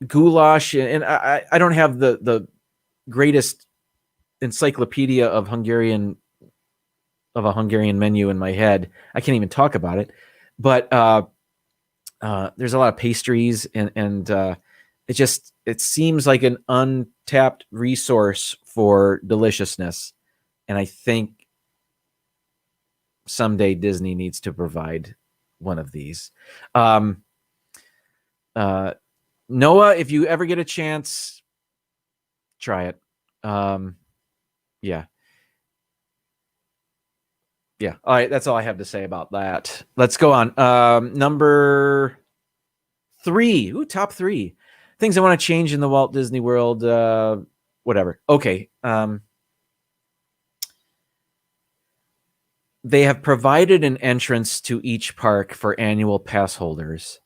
[SPEAKER 1] goulash, and I don't have the greatest encyclopedia of a Hungarian menu in my head. I can't even talk about it. But there's a lot of pastries, and it seems like an untapped resource for deliciousness. And I think someday Disney needs to provide one of these. Noah, if you ever get a chance, try it. Yeah. All right. That's all I have to say about that. Let's go on. Number 3. Ooh, top 3 things I want to change in the Walt Disney World. Whatever. Okay. They have provided an entrance to each park for annual pass holders,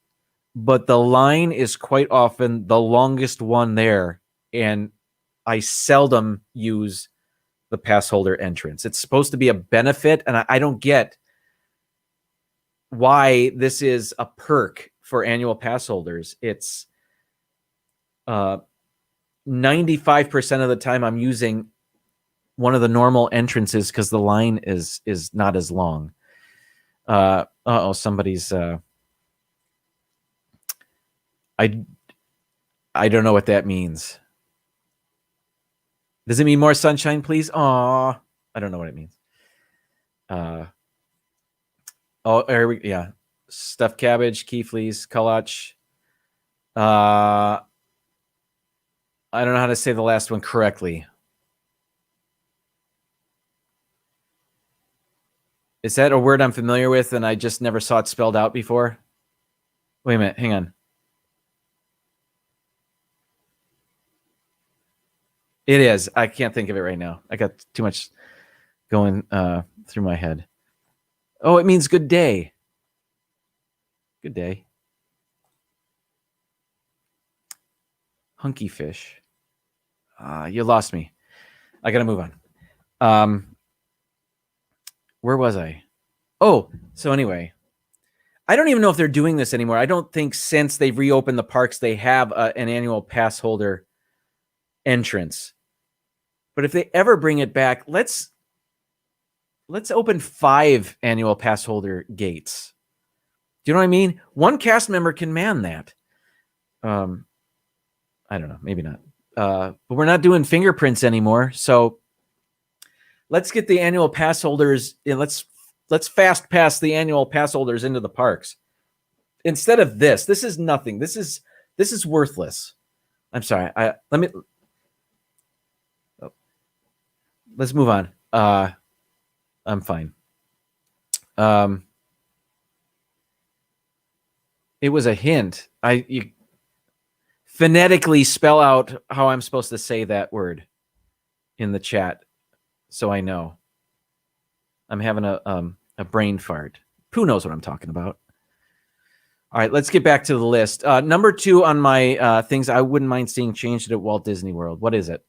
[SPEAKER 1] but the line is quite often the longest one there, and I seldom use the pass holder entrance. It's supposed to be a benefit, and I don't get why this is a perk for annual pass holders. It's 95% of the time I'm using one of the normal entrances because the line is not as long. Somebody's I don't know what that means. Does it mean more sunshine, please? I don't know what it means. Stuffed cabbage, key fleece, kalach. I don't know how to say the last one correctly. Is that a word I'm familiar with and I just never saw it spelled out before? Wait a minute, hang on. It is. I can't think of it right now. I got too much going through my head. Oh, it means good day. Good day. Hunky fish. You lost me. I got to move on. Where was I? Oh, so anyway, I don't even know if they're doing this anymore. I don't think since they've reopened the parks, they have an annual pass holder entrance. But if they ever bring it back, let's open 5 annual pass holder gates. Do you know what I mean? One cast member can man that. I don't know, maybe not. But we're not doing fingerprints anymore, so let's get the annual pass holders. Let's fast pass the annual pass holders into the parks instead of this. This is nothing. This is worthless. I'm sorry. Let's move on. I'm fine. It was a hint. You phonetically spell out how I'm supposed to say that word in the chat, so I know. I'm having a brain fart. Who knows what I'm talking about? All right, let's get back to the list. Number 2 on my things I wouldn't mind seeing changed at Walt Disney World. What is it?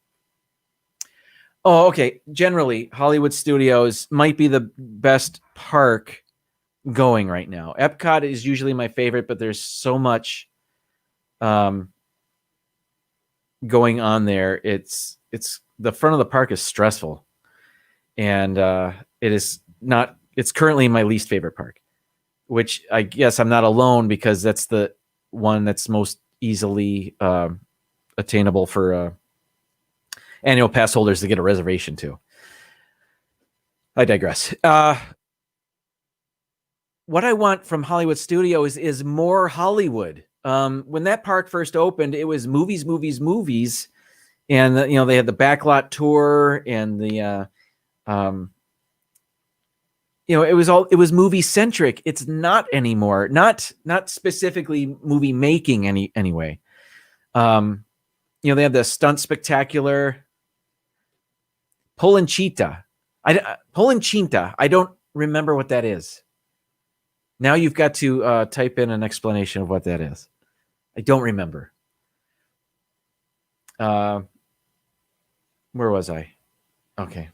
[SPEAKER 1] Oh, okay. Generally, Hollywood Studios might be the best park going right now. Epcot is usually my favorite, but there's so much going on there. It's the front of the park is stressful, and it's currently my least favorite park, which I guess I'm not alone because that's the one that's most easily attainable for annual pass holders to get a reservation to. I digress. What I want from Hollywood Studios is more Hollywood. When that park first opened, it was movies, and they had the backlot tour and the it was movie centric. It's not anymore. Not specifically movie making anyway. They had the stunt spectacular. Polinchita. Polinchita. I don't remember what that is. Now you've got to type in an explanation of what that is. I don't remember. Where was I? Okay,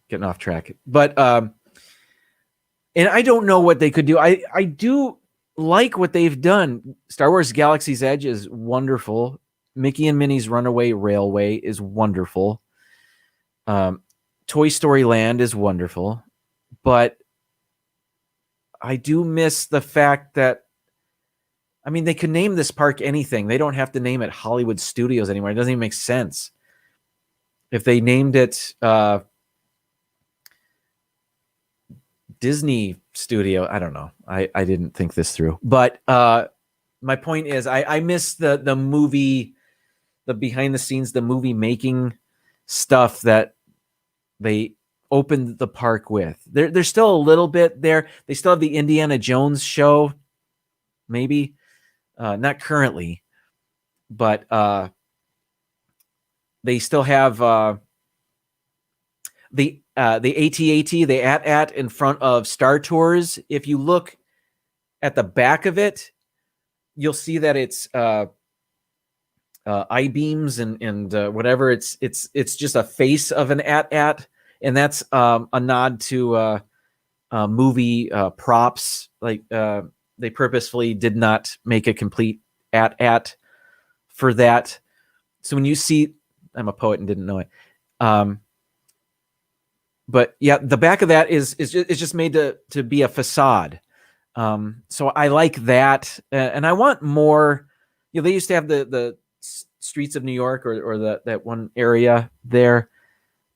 [SPEAKER 1] getting off track. But and I don't know what they could do. I do like what they've done. Star Wars Galaxy's Edge is wonderful. Mickey and Minnie's Runaway Railway is wonderful. Toy Story Land is wonderful. But I do miss the fact that, I mean, they could name this park anything. They don't have to name it Hollywood Studios anymore. It doesn't even make sense. If they named it Disney Studio, I don't know. I didn't think this through. But my point is, I miss the movie, the behind the scenes, the movie making stuff that they opened the park with. There's still a little bit there. They still have the Indiana Jones show, maybe. Not currently, but they still have the AT-AT, the AT-AT in front of Star Tours. If you look at the back of it, you'll see that it's I-beams and whatever. It's just a face of an AT-AT, and that's a nod to movie props. Like they purposefully did not make a complete AT-AT for that. So when you see, I'm a poet and didn't know it. But yeah, the back of that is just made to be a facade. So I like that, and I want more. You know, they used to have the streets of New York or that one area there.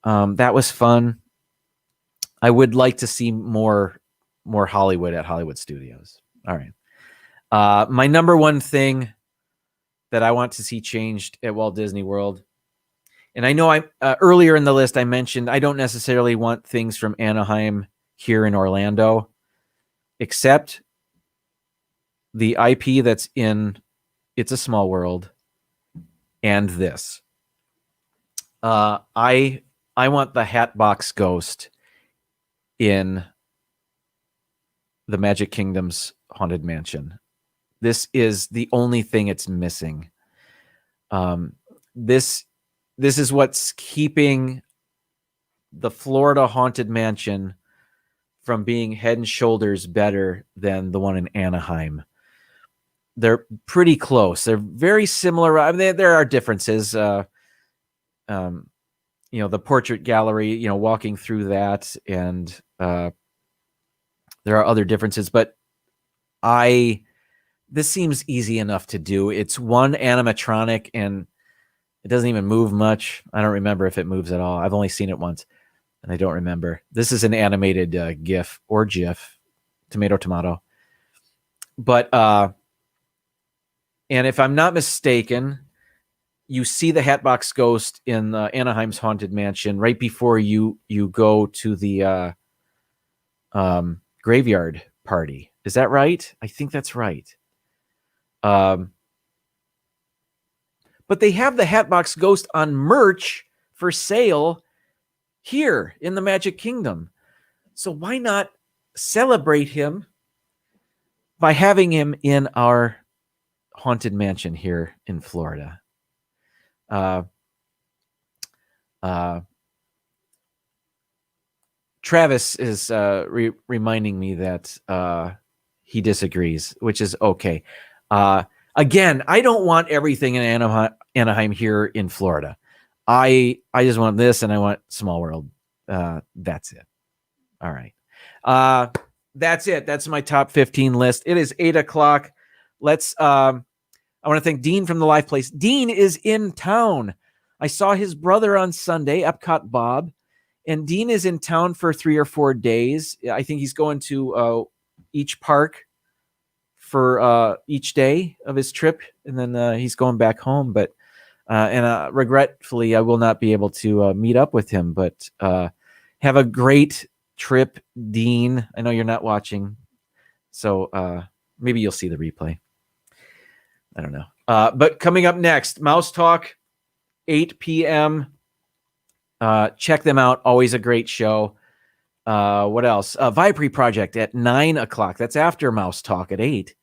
[SPEAKER 1] That was fun. I would like to see more Hollywood at Hollywood Studios. All right. My number one thing that I want to see changed at Walt Disney World, and I know I earlier in the list I mentioned I don't necessarily want things from Anaheim here in Orlando, except the IP that's in It's a Small World and this. I want the Hatbox Ghost in the Magic Kingdom's Haunted Mansion. This is the only thing it's missing. This is what's keeping the Florida Haunted Mansion from being head and shoulders better than the one in Anaheim. They're pretty close. They're very similar. I mean, there are differences. You know, the portrait gallery, you know, walking through that, and there are other differences, but this seems easy enough to do. It's one animatronic and it doesn't even move much. I don't remember if it moves at all. I've only seen it once and I don't remember. This is an animated GIF or GIF, tomato. But, and if I'm not mistaken, you see the Hatbox Ghost in Anaheim's Haunted Mansion right before you go to the graveyard party. Is that right? I think that's right. But they have the Hatbox Ghost on merch for sale here in the Magic Kingdom. So why not celebrate him by having him in our Haunted Mansion here in Florida? Travis is reminding me that he disagrees, which is okay. Again, I don't want everything in Anaheim here in Florida. I just want this, and I want Small World. That's it. All right. That's it. That's my top 15 list. It is 8:00. Let's. I want to thank Dean from the Live Place. Dean is in town. I saw his brother on Sunday, Epcot Bob, and Dean is in town for 3 or 4 days. I think he's going to each park for each day of his trip, and then he's going back home. But regretfully, I will not be able to meet up with him. But have a great trip, Dean. I know you're not watching, so maybe you'll see the replay. I don't know. But coming up next, Mouse Talk, 8 p.m. Check them out. Always a great show. What else? Vibrary Project at 9 o'clock. That's after Mouse Talk at 8.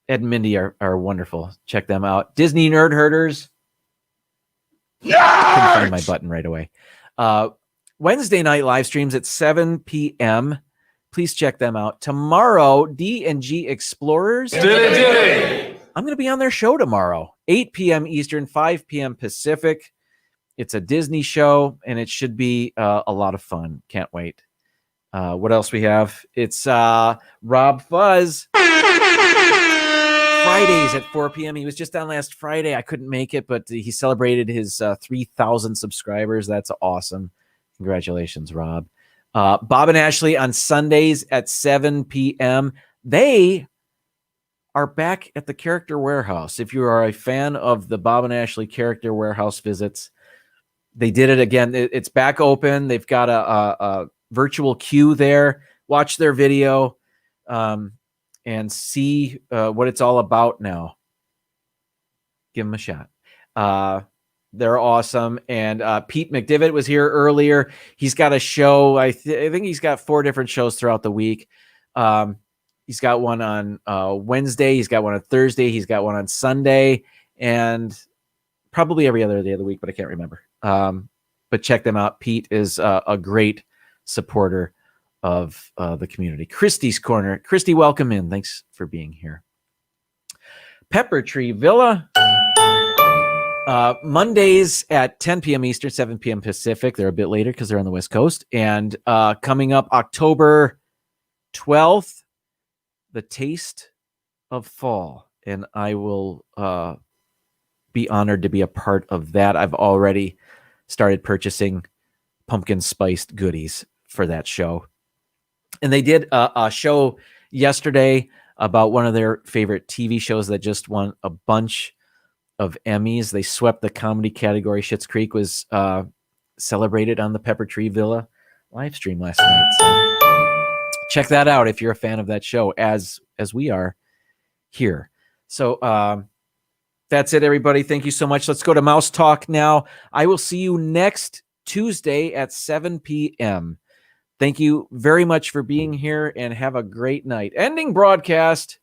[SPEAKER 1] Ed and Mindy are wonderful. Check them out. Disney Nerd Herders. Couldn't find my button right away. Wednesday night live streams at 7 p.m. Please check them out. Tomorrow, D&G Explorers. I'm going to be on their show tomorrow, 8 p.m. Eastern, 5 p.m. Pacific. It's a Disney show, and it should be a lot of fun. Can't wait. What else we have? It's Rob Fuzz. Fridays at 4 p.m. He was just on last Friday. I couldn't make it, but he celebrated his 3,000 subscribers. That's awesome. Congratulations, Rob. Bob and Ashley on Sundays at 7 p.m. They are back at the Character Warehouse. If you are a fan of the Bob and Ashley Character Warehouse visits, they did it again. It's back open. They've got a virtual queue there. Watch their video and see what it's all about now. Give them a shot. They're awesome. And Pete McDivitt was here earlier. He's got a show. I think he's got 4 different shows throughout the week. He's got one on Wednesday. He's got one on Thursday. He's got one on Sunday. And probably every other day of the week, but I can't remember. But check them out. Pete is a great supporter of the community. Christy's Corner. Christy, welcome in. Thanks for being here. Pepper Tree Villa. Mondays at 10 p.m. Eastern, 7 p.m. Pacific. They're a bit later because they're on the West Coast. And coming up October 12th, The Taste of Fall. And I will be honored to be a part of that. I've already started purchasing pumpkin spiced goodies for that show. And they did a show yesterday about one of their favorite TV shows that just won a bunch of Emmys. They swept the comedy category. Schitt's Creek was celebrated on the Pepper Tree Villa live stream last night. So check that out if you're a fan of that show, as we are here. So that's it, everybody. Thank you so much. Let's go to Mouse Talk now. I will see you next Tuesday at 7 p.m. Thank you very much for being here, and have a great night. Ending broadcast.